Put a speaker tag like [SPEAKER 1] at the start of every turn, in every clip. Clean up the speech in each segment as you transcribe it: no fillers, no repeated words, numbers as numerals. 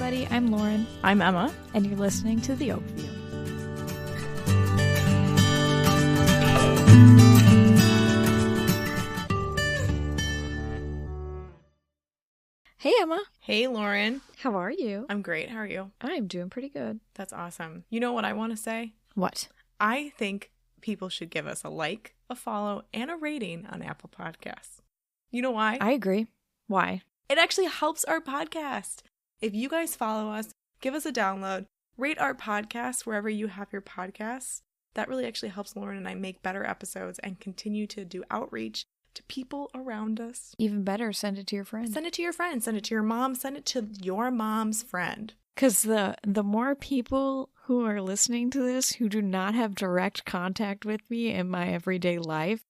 [SPEAKER 1] everybody. I'm Lauren.
[SPEAKER 2] I'm Emma.
[SPEAKER 1] And you're listening to the Oakview. Hey, Emma.
[SPEAKER 2] Hey, Lauren.
[SPEAKER 1] How are you?
[SPEAKER 2] I'm great. How are you?
[SPEAKER 1] I'm doing pretty good.
[SPEAKER 2] That's awesome. You know what I want to say?
[SPEAKER 1] What?
[SPEAKER 2] I think people should give us a like, a follow, and a rating on Apple Podcasts. You know why?
[SPEAKER 1] I agree. Why?
[SPEAKER 2] It actually helps our podcast. If you guys follow us, give us a download, rate our podcast wherever you have your podcasts. That really actually helps Lauren and I make better episodes and continue to do outreach to people around us.
[SPEAKER 1] Even better, send it to your friend.
[SPEAKER 2] Send it to your friend. Send it to your mom. Send it to your mom's friend.
[SPEAKER 1] Because the more people who are listening to this who do not have direct contact with me in my everyday life,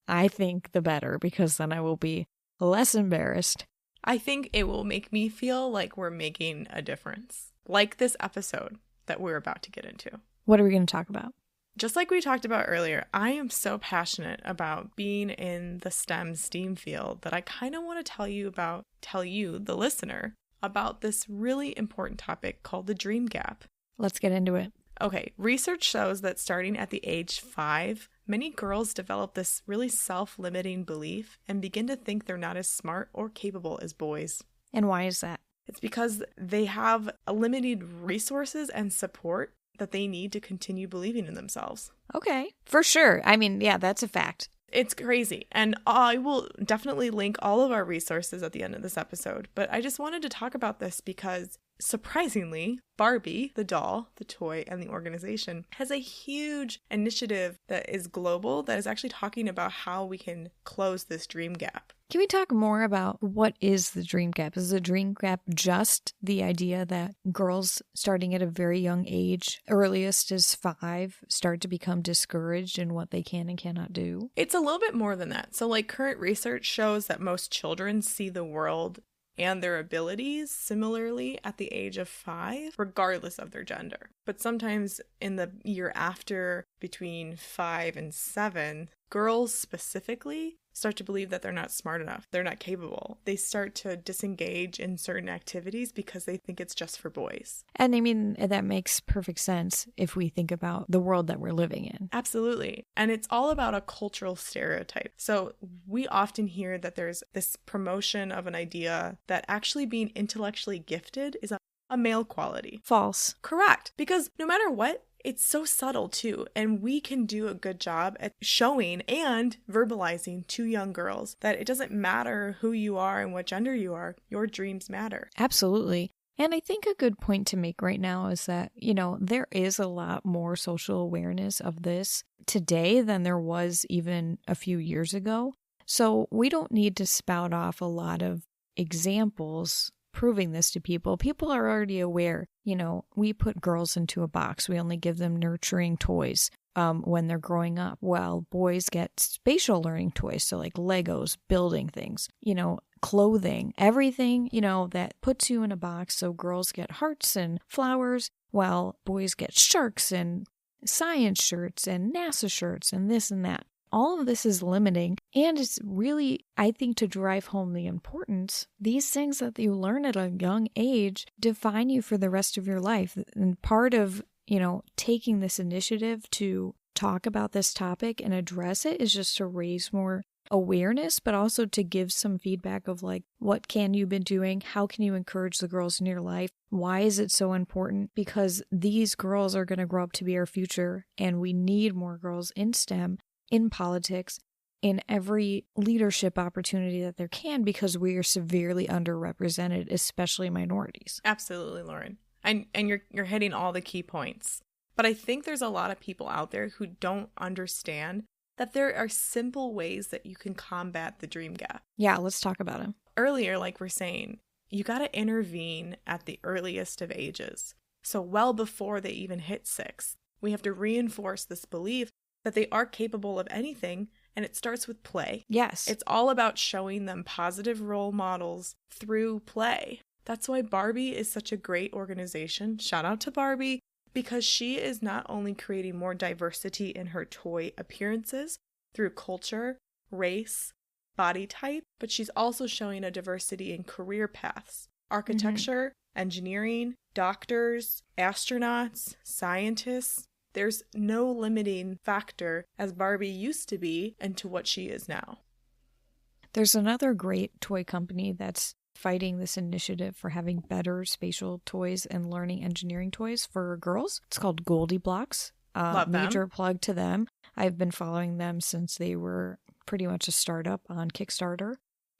[SPEAKER 1] I think the better, because then I will be less embarrassed.
[SPEAKER 2] I think it will make me feel like we're making a difference. Like this episode that we're about to get into.
[SPEAKER 1] What are we going to talk about?
[SPEAKER 2] Just like we talked about earlier, I am so passionate about being in the STEM field that I kind of want to tell you, the listener, about this really important topic called the dream gap.
[SPEAKER 1] Let's get into it.
[SPEAKER 2] Okay, research shows that starting at the age 5, many girls develop this really self-limiting belief and begin to think they're not as smart or capable as boys.
[SPEAKER 1] And why is that?
[SPEAKER 2] It's because they have limited resources and support that they need to continue believing in themselves.
[SPEAKER 1] Okay, for sure. I mean, yeah, that's a fact.
[SPEAKER 2] It's crazy. And I will definitely link all of our resources at the end of this episode. But I just wanted to talk about this because, surprisingly, Barbie, the doll, the toy, and the organization has a huge initiative that is global that is actually talking about how we can close this dream gap.
[SPEAKER 1] Can we talk more about what is the dream gap? Is the dream gap just the idea that girls starting at a very young age, earliest is 5, start to become discouraged in what they can and cannot do?
[SPEAKER 2] It's a little bit more than that. So like current research shows that most children see the world and their abilities similarly at the age of 5, regardless of their gender. But sometimes in the year after, between 5 and 7, girls specifically start to believe that they're not smart enough. They're not capable. They start to disengage in certain activities because they think it's just for boys.
[SPEAKER 1] And I mean, that makes perfect sense if we think about the world that we're living in.
[SPEAKER 2] Absolutely. And it's all about a cultural stereotype. So we often hear that there's this promotion of an idea that actually being intellectually gifted is a male quality.
[SPEAKER 1] False.
[SPEAKER 2] Correct. Because no matter what, it's so subtle too, and we can do a good job at showing and verbalizing to young girls that it doesn't matter who you are and what gender you are, your dreams matter.
[SPEAKER 1] Absolutely. And I think a good point to make right now is that, there is a lot more social awareness of this today than there was even a few years ago. So we don't need to spout off a lot of examples proving this to people. People are already aware. We put girls into a box. We only give them nurturing toys when they're growing up. Well, boys get spatial learning toys. So like Legos, building things, clothing, everything, that puts you in a box. So girls get hearts and flowers, while boys get sharks and science shirts and NASA shirts and this and that. All of this is limiting, and it's really, I think, to drive home the importance, these things that you learn at a young age define you for the rest of your life. And part of, taking this initiative to talk about this topic and address it is just to raise more awareness, but also to give some feedback of like, what can you be doing? How can you encourage the girls in your life? Why is it so important? Because these girls are going to grow up to be our future, and we need more girls in STEM, in politics, in every leadership opportunity that there can, because we are severely underrepresented, especially minorities.
[SPEAKER 2] Absolutely, Lauren. And you're hitting all the key points. But I think there's a lot of people out there who don't understand that there are simple ways that you can combat the dream gap.
[SPEAKER 1] Yeah, let's talk about them.
[SPEAKER 2] Earlier, like we're saying, you got to intervene at the earliest of ages. So well before they even hit 6, we have to reinforce this belief that they are capable of anything, and it starts with play.
[SPEAKER 1] Yes.
[SPEAKER 2] It's all about showing them positive role models through play. That's why Barbie is such a great organization. Shout out to Barbie, because she is not only creating more diversity in her toy appearances through culture, race, body type, but she's also showing a diversity in career paths, architecture, engineering, doctors, astronauts, scientists. There's no limiting factor as Barbie used to be and to what she is now.
[SPEAKER 1] There's another great toy company that's fighting this initiative for having better spatial toys and learning engineering toys for girls. It's called Goldie Blocks.
[SPEAKER 2] Love them.
[SPEAKER 1] Major plug to them. I've been following them since they were pretty much a startup on Kickstarter.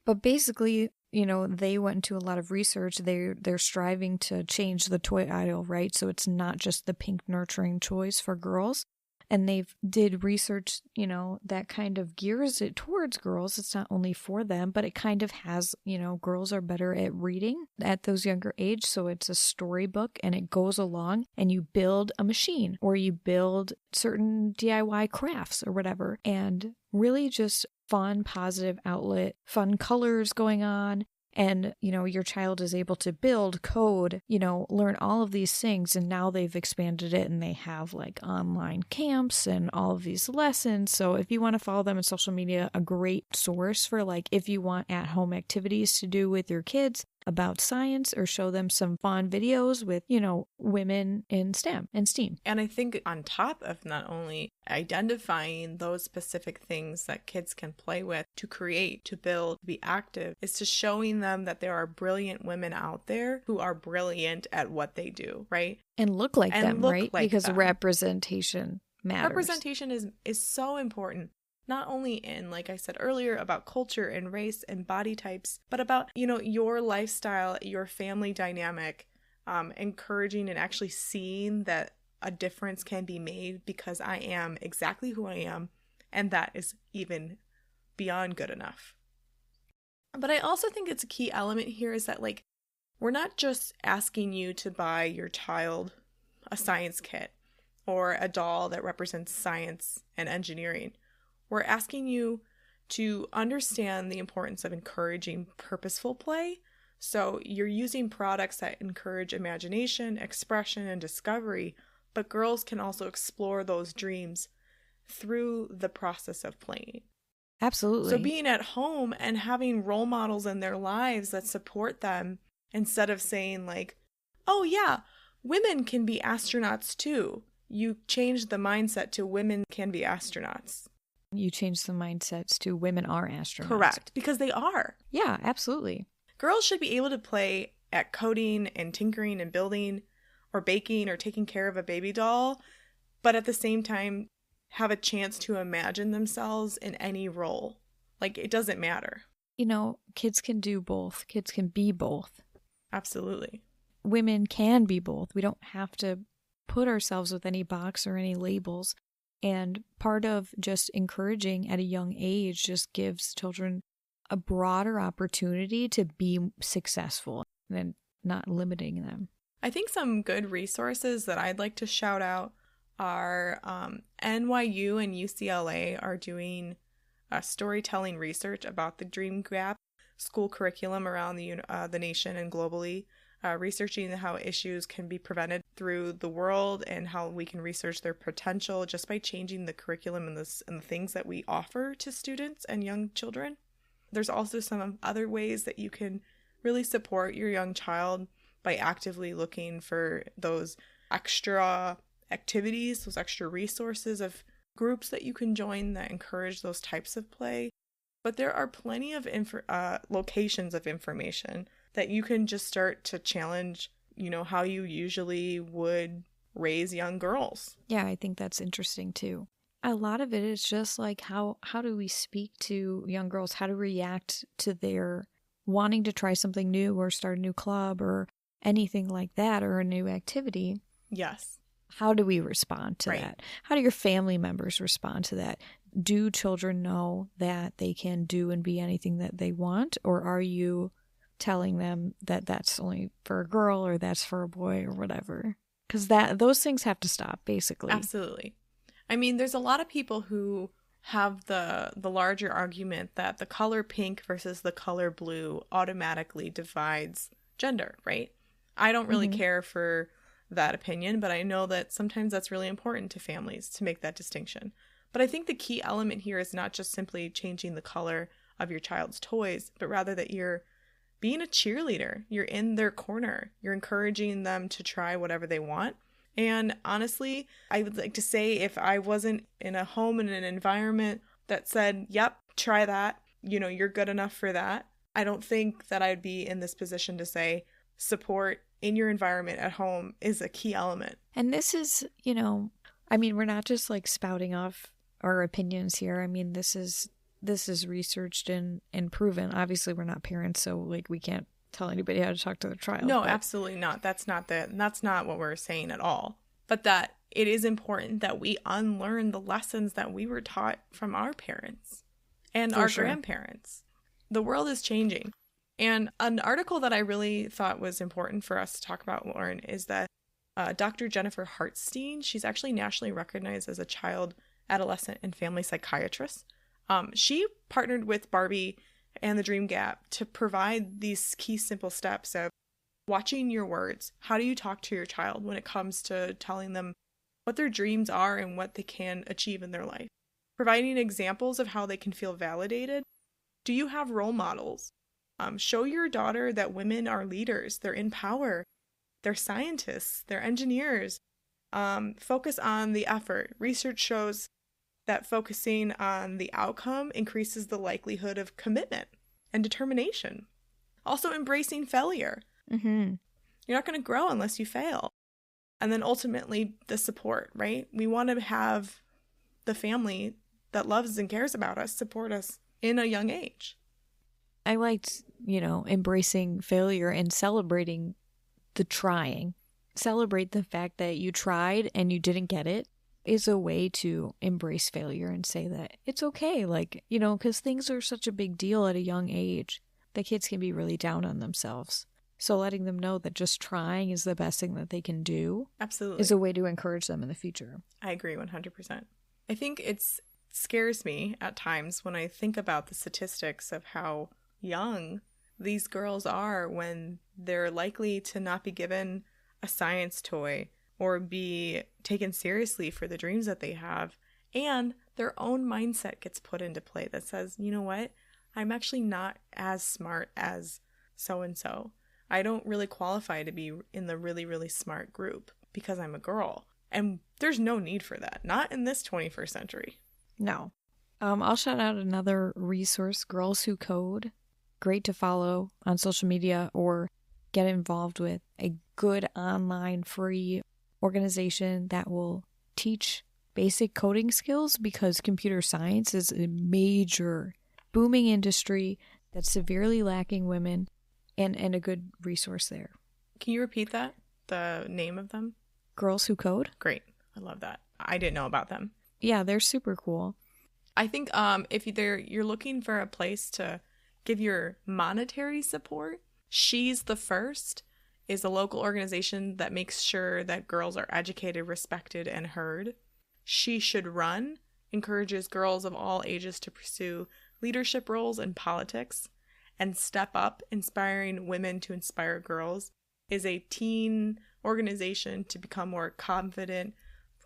[SPEAKER 1] But basically, you know, they went into a lot of research. They're striving to change the toy aisle, right? So it's not just the pink nurturing toys for girls. And they've did research, you know, that kind of gears it towards girls. It's not only for them, but it kind of has, you know, girls are better at reading at those younger age. So it's a storybook and it goes along and you build a machine or you build certain DIY crafts or whatever. And really just fun, positive outlet, fun colors going on. And, you know, your child is able to build, code, you know, learn all of these things. And now they've expanded it and they have like online camps and all of these lessons. So if you want to follow them on social media, a great source for like if you want at-home activities to do with your kids about science or show them some fun videos with, you know, women in STEM and STEAM.
[SPEAKER 2] And I think on top of not only identifying those specific things that kids can play with to create, to build, to be active, is to showing them that there are brilliant women out there who are brilliant at what they do, right?
[SPEAKER 1] And look like them, right?
[SPEAKER 2] Like
[SPEAKER 1] because
[SPEAKER 2] them.
[SPEAKER 1] representation matters.
[SPEAKER 2] Representation is so important. Not only in, like I said earlier, about culture and race and body types, but about, you know, your lifestyle, your family dynamic, encouraging and actually seeing that a difference can be made because I am exactly who I am, and that is even beyond good enough. But I also think it's a key element here is that, like, we're not just asking you to buy your child a science kit or a doll that represents science and engineering. We're asking you to understand the importance of encouraging purposeful play. So you're using products that encourage imagination, expression, and discovery, but girls can also explore those dreams through the process of playing.
[SPEAKER 1] Absolutely.
[SPEAKER 2] So being at home and having role models in their lives that support them instead of saying like, oh yeah, women can be astronauts too. You change the mindset to women can be astronauts.
[SPEAKER 1] You change the mindsets to women are astronauts.
[SPEAKER 2] Correct, because they are.
[SPEAKER 1] Yeah, absolutely.
[SPEAKER 2] Girls should be able to play at coding and tinkering and building or baking or taking care of a baby doll, but at the same time have a chance to imagine themselves in any role. Like, it doesn't matter.
[SPEAKER 1] You know, kids can do both. Kids can be both.
[SPEAKER 2] Absolutely.
[SPEAKER 1] Women can be both. We don't have to put ourselves with any box or any labels. And part of just encouraging at a young age just gives children a broader opportunity to be successful and not limiting them.
[SPEAKER 2] I think some good resources that I'd like to shout out are NYU and UCLA are doing storytelling research about the Dream Gap school curriculum around the nation and globally. Researching how issues can be prevented through the world and how we can research their potential just by changing the curriculum and the things that we offer to students and young children. There's also some other ways that you can really support your young child by actively looking for those extra activities, those extra resources of groups that you can join that encourage those types of play. But there are plenty of locations of information that you can just start to challenge, you know, how you usually would raise young girls.
[SPEAKER 1] Yeah, I think that's interesting too. A lot of it is just like how do we speak to young girls, how to react to their wanting to try something new or start a new club or anything like that or a new activity.
[SPEAKER 2] Yes.
[SPEAKER 1] How do we respond to
[SPEAKER 2] Right.
[SPEAKER 1] that? How do your family members respond to that? Do children know that they can do and be anything that they want, or are you telling them that that's only for a girl or that's for a boy or whatever? Because those things have to stop, basically.
[SPEAKER 2] Absolutely. I mean, there's a lot of people who have the larger argument that the color pink versus the color blue automatically divides gender, right? I don't really care for that opinion, but I know that sometimes that's really important to families to make that distinction. But I think the key element here is not just simply changing the color of your child's toys, but rather that you're being a cheerleader. You're in their corner. You're encouraging them to try whatever they want. And honestly, I would like to say if I wasn't in a home and an environment that said, yep, try that, you're good enough for that, I don't think that I'd be in this position to say support in your environment at home is a key element.
[SPEAKER 1] And this is, we're not just like spouting off our opinions here. I mean, this is researched and proven. Obviously, we're not parents, so like we can't tell anybody how to talk to their child.
[SPEAKER 2] No, absolutely not. That's not what we're saying at all. But that it is important that we unlearn the lessons that we were taught from our parents and our grandparents. The world is changing. And an article that I really thought was important for us to talk about, Lauren, is that Dr. Jennifer Hartstein, she's actually nationally recognized as a child, adolescent, and family psychiatrist. She partnered with Barbie and the Dream Gap to provide these key simple steps of watching your words. How do you talk to your child when it comes to telling them what their dreams are and what they can achieve in their life? Providing examples of how they can feel validated. Do you have role models? Show your daughter that women are leaders. They're in power. They're scientists. They're engineers. Focus on the effort. Research shows that focusing on the outcome increases the likelihood of commitment and determination. Also, embracing failure.
[SPEAKER 1] Mm-hmm.
[SPEAKER 2] You're not going to grow unless you fail. And then ultimately, the support, right? We want to have the family that loves and cares about us support us in a young age.
[SPEAKER 1] I liked, embracing failure and celebrating the trying. Celebrate the fact that you tried and you didn't get it is a way to embrace failure and say that it's okay. Like, because things are such a big deal at a young age that kids can be really down on themselves. So letting them know that just trying is the best thing that they can do.
[SPEAKER 2] Absolutely.
[SPEAKER 1] Is a way to encourage them in the future.
[SPEAKER 2] I agree 100%. I think it scares me at times when I think about the statistics of how young these girls are when they're likely to not be given a science toy or be taken seriously for the dreams that they have, and their own mindset gets put into play that says, you know what, I'm actually not as smart as so-and-so. I don't really qualify to be in the really, really smart group because I'm a girl. And there's no need for that. Not in this 21st century.
[SPEAKER 1] No. I'll shout out another resource, Girls Who Code. Great to follow on social media or get involved with. A good online free organization that will teach basic coding skills because computer science is a major booming industry that's severely lacking women and a good resource there.
[SPEAKER 2] Can you repeat that? The name of them?
[SPEAKER 1] Girls Who Code.
[SPEAKER 2] Great. I love that. I didn't know about them.
[SPEAKER 1] Yeah, they're super cool.
[SPEAKER 2] I think if you're looking for a place to give your monetary support, She's the First is a local organization that makes sure that girls are educated, respected, and heard. She Should Run encourages girls of all ages to pursue leadership roles in politics. And Step Up, inspiring women to inspire girls, is a teen organization to become more confident,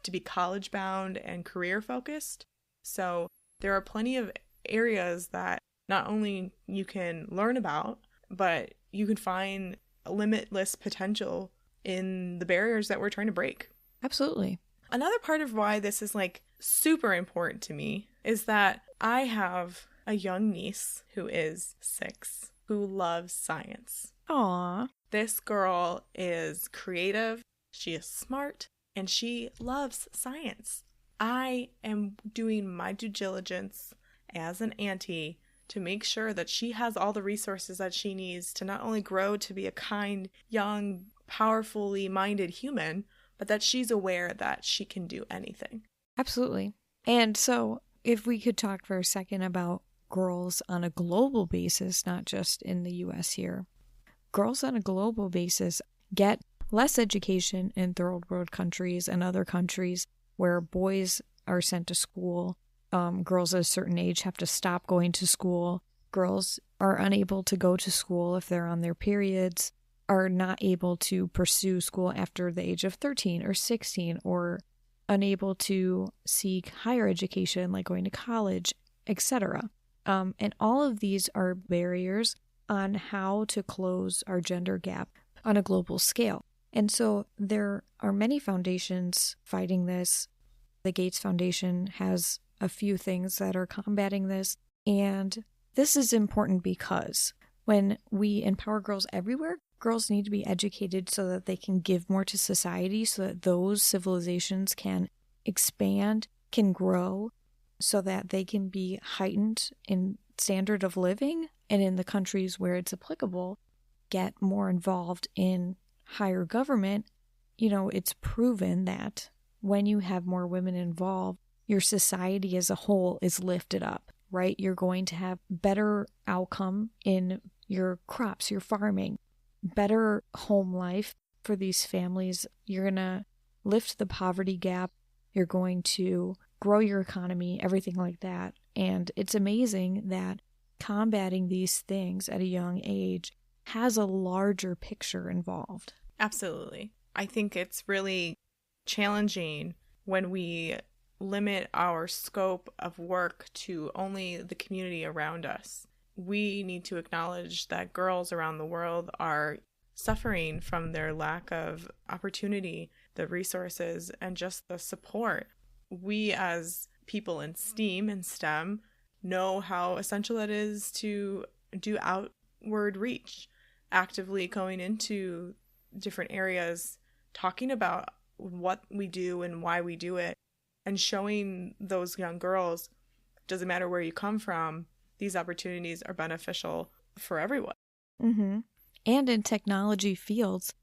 [SPEAKER 2] to be college-bound and career-focused. So there are plenty of areas that not only you can learn about, but you can find limitless potential in the barriers that we're trying to break.
[SPEAKER 1] Absolutely.
[SPEAKER 2] Another part of why this is super important to me is that I have a young niece who is 6 who loves science.
[SPEAKER 1] Aww.
[SPEAKER 2] This girl is creative, she is smart, and she loves science. I am doing my due diligence as an auntie to make sure that she has all the resources that she needs to not only grow to be a kind, young, powerfully minded human, but that she's aware that she can do anything.
[SPEAKER 1] Absolutely. And so if we could talk for a second about girls on a global basis, not just in the US here. Girls on a global basis get less education in third world countries and other countries where boys are sent to school. Girls at a certain age have to stop going to school. Girls are unable to go to school if they're on their periods, are not able to pursue school after the age of 13 or 16, or unable to seek higher education like going to college, etc. And all of these are barriers on how to close our gender gap on a global scale. And so there are many foundations fighting this. The Gates Foundation has a few things that are combating this. And this is important because when we empower girls everywhere, girls need to be educated so that they can give more to society, so that those civilizations can expand, can grow, so that they can be heightened in standard of living, and in the countries where it's applicable, get more involved in higher government. You know, it's proven that when you have more women involved, your society as a whole is lifted up, right? You're going to have better outcome in your crops, your farming, better home life for these families. You're going to lift the poverty gap. You're going to grow your economy, everything like that. And it's amazing that combating these things at a young age has a larger picture involved.
[SPEAKER 2] Absolutely. I think it's really challenging when we limit our scope of work to only the community around us. We need to acknowledge that girls around the world are suffering from their lack of opportunity, the resources, and just the support. We as people in STEAM and STEM know how essential it is to do outward reach, actively going into different areas, talking about what we do and why we do it, and showing those young girls, doesn't matter where you come from, these opportunities are beneficial for everyone.
[SPEAKER 1] Mm-hmm. And in technology fields,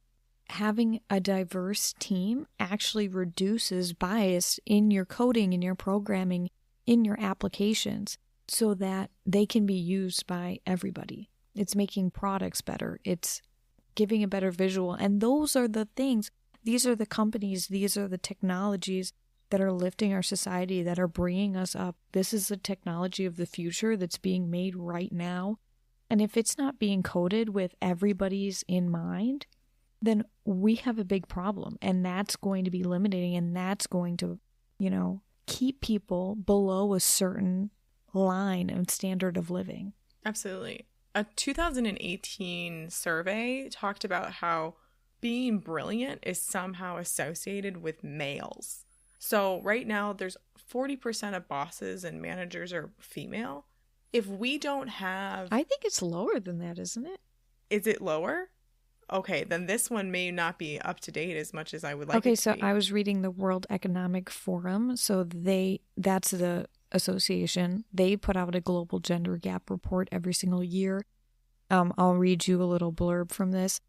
[SPEAKER 1] having a diverse team actually reduces bias in your coding, in your programming, in your applications, so that they can be used by everybody. It's making products better. It's giving a better visual. And those are the things, these are the companies, these are the technologies that are lifting our society, that are bringing us up. This is the technology of the future that's being made right now. And if it's not being coded with everybody's in mind, then we have a big problem. And that's going to be limiting, and that's going to, keep people below a certain line and standard of living.
[SPEAKER 2] Absolutely. A 2018 survey talked about how being brilliant is somehow associated with males. So right now, there's 40% of bosses and managers are female. If we don't have...
[SPEAKER 1] I think it's lower than that, isn't it?
[SPEAKER 2] Is it lower? Okay, then this one may not be up to date as much as I would like it to be.
[SPEAKER 1] Okay, so I was reading the World Economic Forum. So that's the association. They put out a global gender gap report every single year. I'll read you a little blurb from this.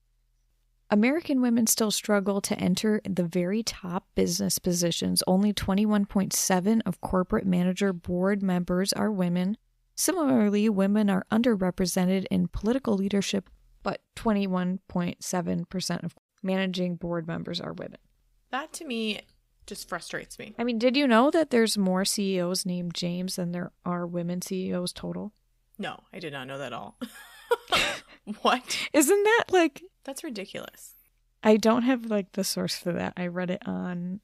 [SPEAKER 1] American women still struggle to enter the very top business positions. Only 21.7% of corporate manager board members are women. Similarly, women are underrepresented in political leadership, but 21.7% of managing board members are women.
[SPEAKER 2] That to me just frustrates me.
[SPEAKER 1] I mean, did you know that there's more CEOs named James than there are women CEOs total?
[SPEAKER 2] No, I did not know that at all. What?
[SPEAKER 1] Isn't that like...
[SPEAKER 2] That's ridiculous.
[SPEAKER 1] I don't have the source for that. I read it on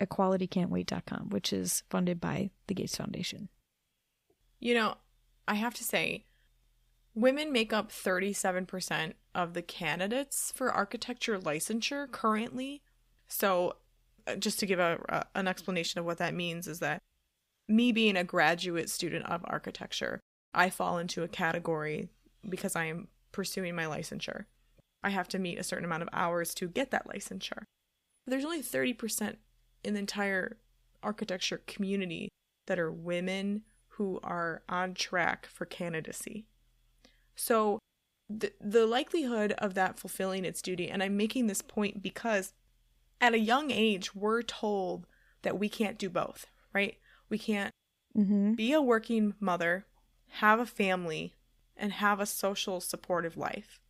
[SPEAKER 1] equalitycan'twait.com, which is funded by the Gates Foundation.
[SPEAKER 2] I have to say, women make up 37% of the candidates for architecture licensure currently. So just to give an explanation of what that means is that me being a graduate student of architecture, I fall into a category because I am pursuing my licensure. I have to meet a certain amount of hours to get that licensure. There's only 30% in the entire architecture community that are women who are on track for candidacy. So the likelihood of that fulfilling its duty, and I'm making this point because at a young age, we're told that we can't do both, right? We can't be a working mother, have a family, and have a social supportive life.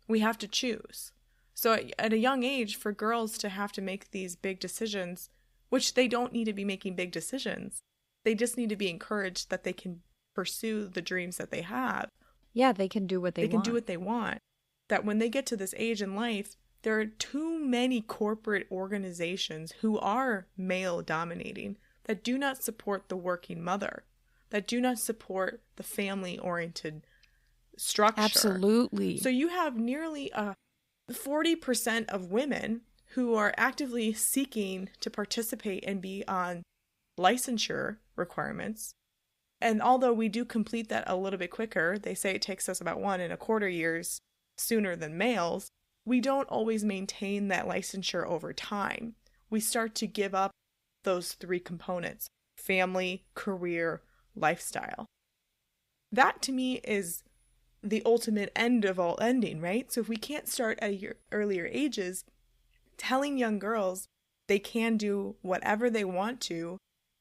[SPEAKER 2] We have to choose. So at a young age, for girls to have to make these big decisions, which they don't need to be making big decisions, they just need to be encouraged that they can pursue the dreams that they have.
[SPEAKER 1] Yeah, they can do what they want.
[SPEAKER 2] They can do what they want. That when they get to this age in life, there are too many corporate organizations who are male dominating that do not support the working mother, that do not support the family-oriented structure.
[SPEAKER 1] Absolutely.
[SPEAKER 2] So you have nearly 40% of women who are actively seeking to participate and be on licensure requirements. And although we do complete that a little bit quicker, they say it takes us about 1.25 years sooner than males, we don't always maintain that licensure over time. We start to give up those 3 components: family, career, lifestyle. That to me is the ultimate end of all ending, right? So if we can't start at earlier ages telling young girls they can do whatever they want to,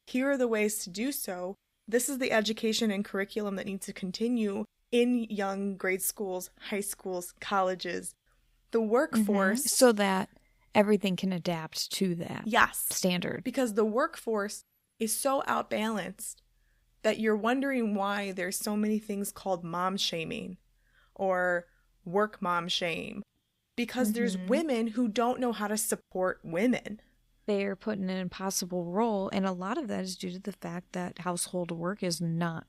[SPEAKER 2] here are the ways to do so. This is the education and curriculum that needs to continue in young grade schools, high schools, colleges, the workforce.
[SPEAKER 1] So that everything can adapt to that standard.
[SPEAKER 2] Because the workforce is so outbalanced that you're wondering why there's so many things called mom shaming or work mom shame. Because there's women who don't know how to support women.
[SPEAKER 1] They're put in an impossible role, and a lot of that is due to the fact that household work is not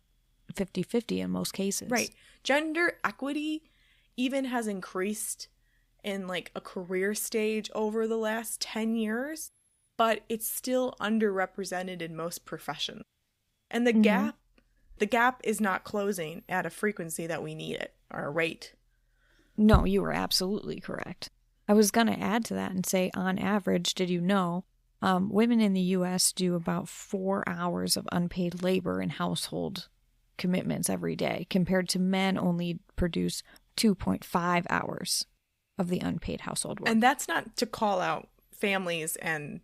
[SPEAKER 1] 50-50 in most cases.
[SPEAKER 2] Right. Gender equity even has increased in like a career stage over the last 10 years, but it's still underrepresented in most professions. And the gap is not closing at a frequency that we need it, or a rate.
[SPEAKER 1] No, you are absolutely correct. I was going to add to that and say, on average, did you know, women in the U.S. do about 4 hours of unpaid labor in household commitments every day, compared to men only produce 2.5 hours of the unpaid household work.
[SPEAKER 2] And that's not to call out families and,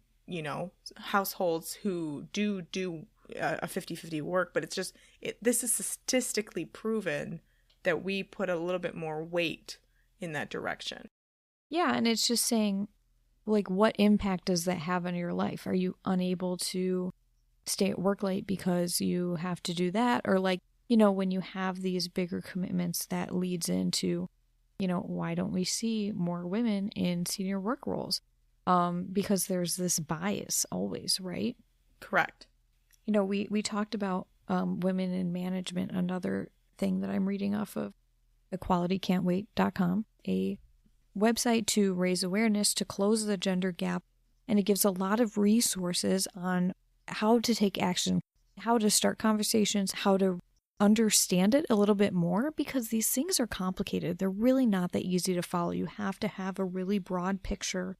[SPEAKER 2] households who do a 50-50 work, but it's just, this is statistically proven that we put a little bit more weight in that direction.
[SPEAKER 1] Yeah, and it's just saying, like, what impact does that have on your life? Are you unable to stay at work late because you have to do that? Or like, when you have these bigger commitments, that leads into, why don't we see more women in senior work roles? Because there's this bias always, right?
[SPEAKER 2] Correct.
[SPEAKER 1] We talked about women in management, another thing that I'm reading off of equalitycan'twait.com, a website to raise awareness, to close the gender gap, and it gives a lot of resources on how to take action, how to start conversations, how to understand it a little bit more, because these things are complicated. They're really not that easy to follow. You have to have a really broad picture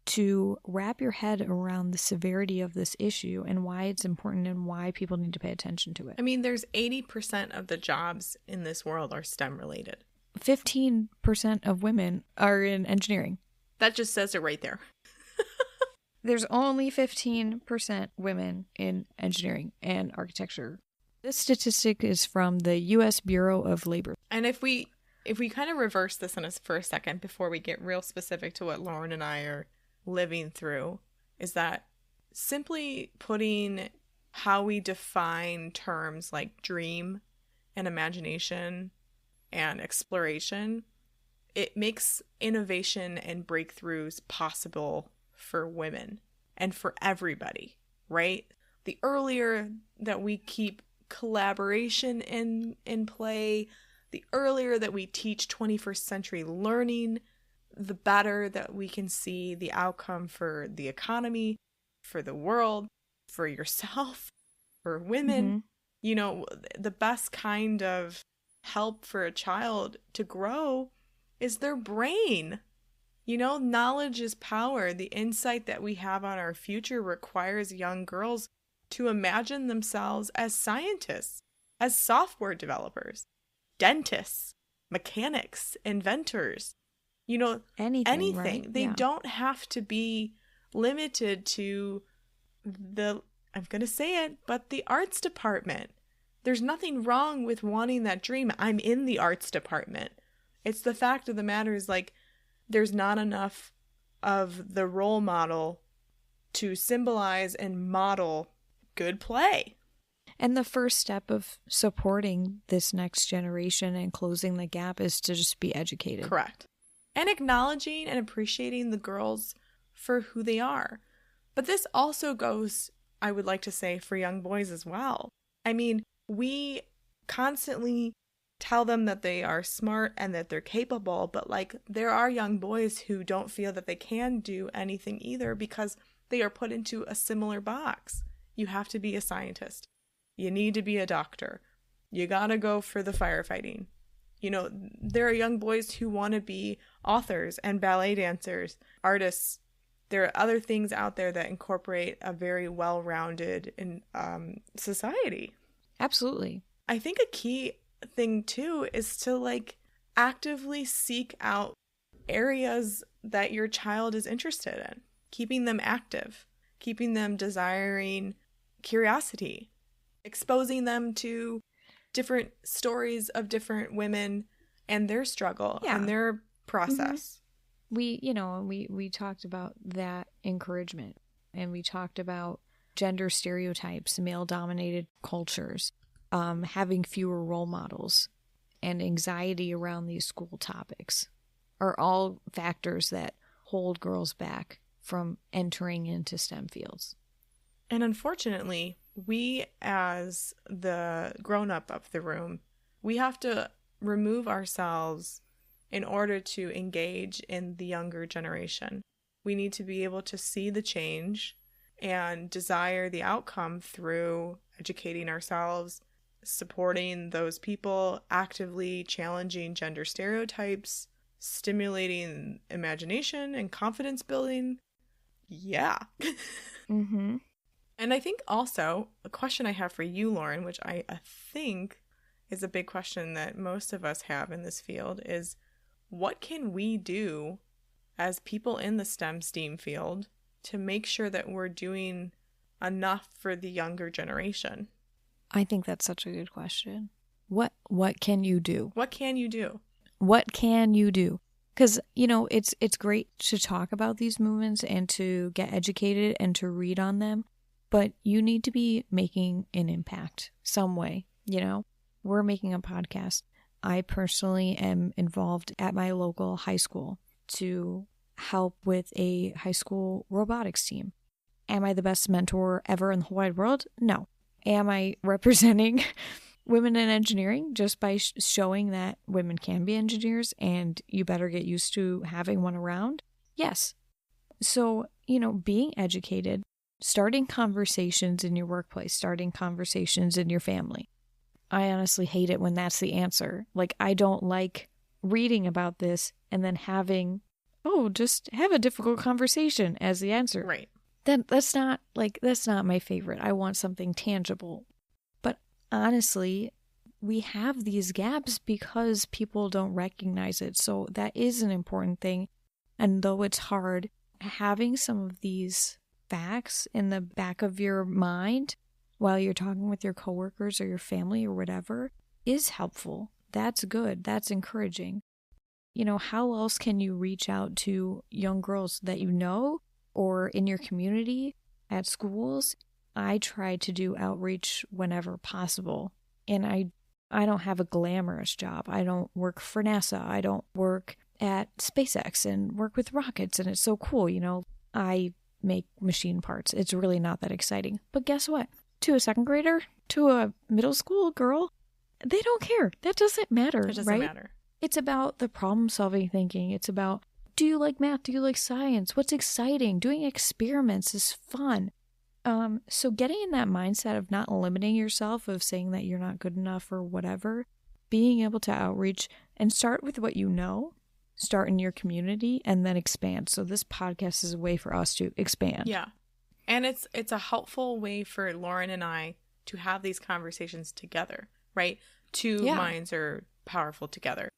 [SPEAKER 1] to wrap your head around the severity of this issue and why it's important and why people need to pay attention to it.
[SPEAKER 2] I mean, there's 80% of the jobs in this world are STEM related.
[SPEAKER 1] 15% of women are in engineering.
[SPEAKER 2] That just says it right there.
[SPEAKER 1] There's only 15% women in engineering and architecture. This statistic is from the U.S. Bureau of Labor.
[SPEAKER 2] And if we kind of reverse this for a second before we get real specific to what Lauren and I are living through, is that simply putting how we define terms like dream and imagination and exploration, it makes innovation and breakthroughs possible for women and for everybody, right? The earlier that we keep collaboration in play, the earlier that we teach 21st century learning, the better that we can see the outcome for the economy, for the world, for yourself, for women. The best kind of help for a child to grow is their brain. Knowledge is power. The insight that we have on our future requires young girls to imagine themselves as scientists, as software developers, dentists, mechanics, inventors. Anything.
[SPEAKER 1] Right?
[SPEAKER 2] They don't have to be limited to I'm going to say it, but the arts department. There's nothing wrong with wanting that dream. I'm in the arts department. It's the fact of the matter is, like, there's not enough of the role model to symbolize and model good play.
[SPEAKER 1] And the first step of supporting this next generation and closing the gap is to just be educated.
[SPEAKER 2] Correct. And acknowledging and appreciating the girls for who they are. But this also goes, I would like to say, for young boys as well. I mean, we constantly tell them that they are smart and that they're capable, but like there are young boys who don't feel that they can do anything either because they are put into a similar box. You have to be a scientist. You need to be a doctor. You gotta go for the firefighting. You know, there are young boys who want to be authors and ballet dancers, artists. There are other things out there that incorporate a very well-rounded society.
[SPEAKER 1] Absolutely.
[SPEAKER 2] I think a key thing too is to like actively seek out areas that your child is interested in, keeping them active, keeping them desiring curiosity, exposing them to different stories of different women and their struggle and their process.
[SPEAKER 1] We talked about that encouragement, and we talked about gender stereotypes, male dominated cultures, having fewer role models, and anxiety around these school topics are all factors that hold girls back from entering into STEM fields.
[SPEAKER 2] And unfortunately, we as the grown-up of the room, we have to remove ourselves in order to engage in the younger generation. We need to be able to see the change and desire the outcome through educating ourselves, supporting those people, actively challenging gender stereotypes, stimulating imagination and confidence building. Yeah.
[SPEAKER 1] Mm-hmm.
[SPEAKER 2] And I think also a question I have for you, Lauren, which I think is a big question that most of us have in this field, is what can we do as people in the STEM field to make sure that we're doing enough for the younger generation?
[SPEAKER 1] I think that's such a good question. What can you do?
[SPEAKER 2] What can you do?
[SPEAKER 1] What can you do? Because, it's great to talk about these movements and to get educated and to read on them, but you need to be making an impact some way. We're making a podcast. I personally am involved at my local high school to help with a high school robotics team. Am I the best mentor ever in the whole wide world? No. Am I representing women in engineering just by showing that women can be engineers and you better get used to having one around? Yes. So, being educated, starting conversations in your workplace, starting conversations in your family. I honestly hate it when that's the answer. Like, I don't like reading about this and then having, just have a difficult conversation as the answer.
[SPEAKER 2] Right.
[SPEAKER 1] That's not my favorite. I want something tangible. But honestly, we have these gaps because people don't recognize it. So that is an important thing. And though it's hard, having some of these facts in the back of your mind while you're talking with your coworkers or your family or whatever is helpful. That's good. That's encouraging. How else can you reach out to young girls that you know or in your community, at schools? I try to do outreach whenever possible. And I don't have a glamorous job. I don't work for NASA. I don't work at SpaceX and work with rockets. And it's so cool, I make machine parts. It's really not that exciting. But guess what? To a second grader, to a middle school girl, they don't care. That doesn't matter,
[SPEAKER 2] It doesn't matter.
[SPEAKER 1] It's about the problem-solving thinking. It's about, do you like math? Do you like science? What's exciting? Doing experiments is fun. So getting in that mindset of not limiting yourself, of saying that you're not good enough or whatever, being able to outreach and start with what you know, start in your community, and then expand. So this podcast is a way for us to expand.
[SPEAKER 2] Yeah. And it's a helpful way for Lauren and I to have these conversations together, right? Two minds are powerful together.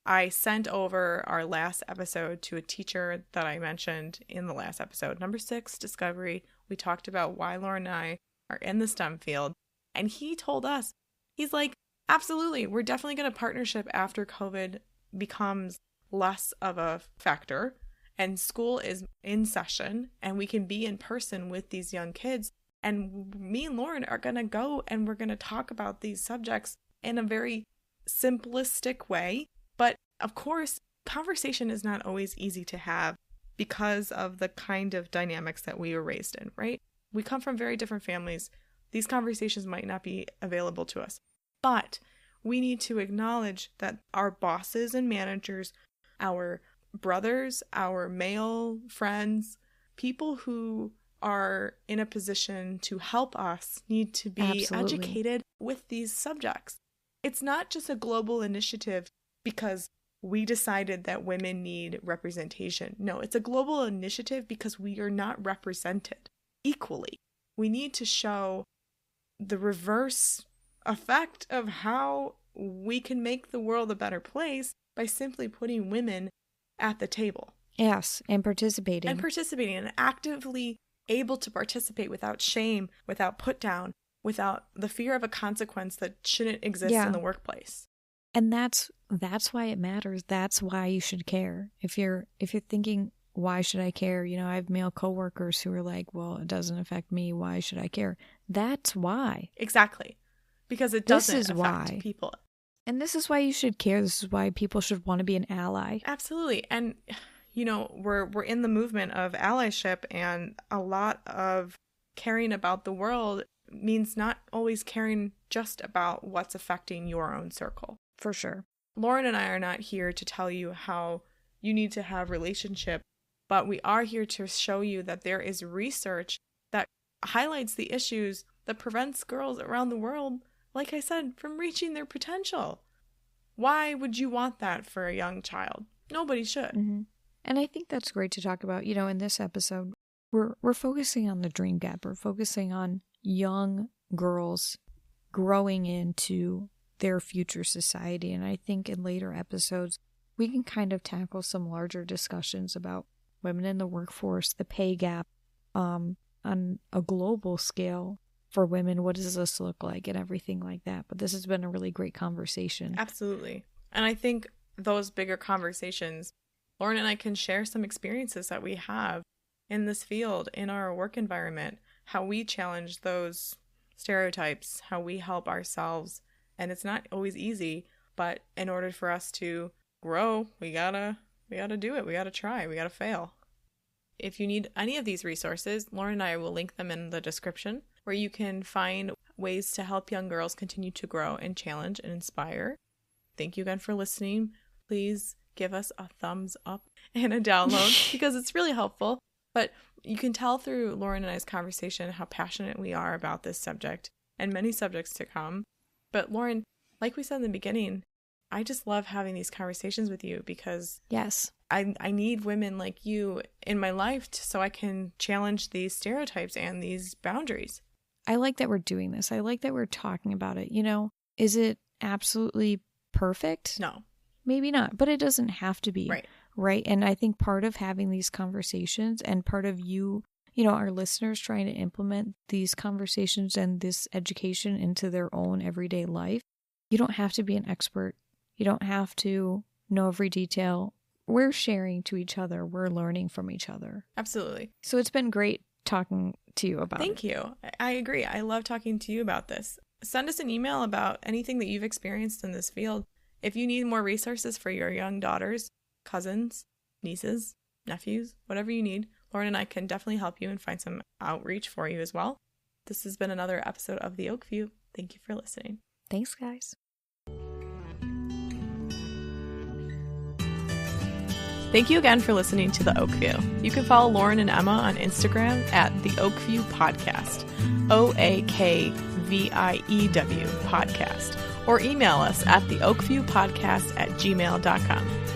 [SPEAKER 2] I sent over our last episode to a teacher that I mentioned in the last episode, number 6, Discovery. We talked about why Lauren and I are in the STEM field. And he told us, he's like, absolutely, we're definitely going to partnership after COVID becomes less of a factor and school is in session and we can be in person with these young kids. And me and Lauren are going to go and we're going to talk about these subjects in a very simplistic way. But of course, conversation is not always easy to have because of the kind of dynamics that we were raised in, right? We come from very different families. These conversations might not be available to us. But we need to acknowledge that our bosses and managers, our brothers, our male friends, people who are in a position to help us need to be
[SPEAKER 1] Absolutely.
[SPEAKER 2] educated with these subjects. It's not just a global initiative because we decided that women need representation. No, it's a global initiative because we are not represented equally. We need to show the reverse effect of how we can make the world a better place by simply putting women at the table.
[SPEAKER 1] Yes, and participating.
[SPEAKER 2] And actively able to participate without shame, without put down, without the fear of a consequence that shouldn't exist in the workplace.
[SPEAKER 1] And that's why it matters. That's why you should care. If you're thinking, why should I care? You know, I have male coworkers who are like, well, it doesn't affect me. Why should I care? That's why.
[SPEAKER 2] Exactly. Because it doesn't affect people.
[SPEAKER 1] And this is why you should care. This is why people should want to be an ally.
[SPEAKER 2] Absolutely. And, you know, we're in the movement of allyship, and a lot of caring about the world means not always caring just about what's affecting your own circle.
[SPEAKER 1] For sure.
[SPEAKER 2] Lauren and I are not here to tell you how you need to have relationship, but we are here to show you that there is research that highlights the issues that prevents girls around the world, like I said, from reaching their potential. Why would you want that for a young child? Nobody should.
[SPEAKER 1] Mm-hmm. And I think that's great to talk about. You know, in this episode, we're focusing on the dream gap. We're focusing on young girls growing into their future society. And I think in later episodes, we can kind of tackle some larger discussions about women in the workforce, the pay gap, on a global scale for women. What does this look like and everything like that? But this has been a really great conversation.
[SPEAKER 2] Absolutely. And I think those bigger conversations, Lauren and I can share some experiences that we have in this field, in our work environment, how we challenge those stereotypes, how we help ourselves. And it's not always easy, but in order for us to grow, we gotta do it. We gotta try. We gotta fail. If you need any of these resources, Lauren and I will link them in the description, where you can find ways to help young girls continue to grow and challenge and inspire. Thank you again for listening. Please give us a thumbs up and a download because it's really helpful. But you can tell through Lauren and I's conversation how passionate we are about this subject and many subjects to come. But Lauren, like we said in the beginning, I just love having these conversations with you because
[SPEAKER 1] yes,
[SPEAKER 2] I need women like you in my life so I can challenge these stereotypes and these boundaries.
[SPEAKER 1] I like that we're doing this. I like that we're talking about it. You know, is it absolutely perfect?
[SPEAKER 2] No.
[SPEAKER 1] Maybe not, but it doesn't have to be. Right. And I think part of having these conversations and part of you know, our listeners trying to implement these conversations and this education into their own everyday life, you don't have to be an expert. You don't have to know every detail. We're sharing to each other. We're learning from each other.
[SPEAKER 2] Absolutely.
[SPEAKER 1] So it's been great talking to you about it.
[SPEAKER 2] Thank you. I agree. I love talking to you about this. Send us an email about anything that you've experienced in this field. If you need more resources for your young daughters, cousins, nieces, nephews, whatever you need, Lauren and I can definitely help you and find some outreach for you as well. This has been another episode of The Oakview. Thank you for listening.
[SPEAKER 1] Thanks, guys.
[SPEAKER 2] Thank you again for listening to The Oakview. You can follow Lauren and Emma on Instagram at The Oakview Podcast, OAKVIEW Podcast, or email us at theoakviewpodcast@gmail.com.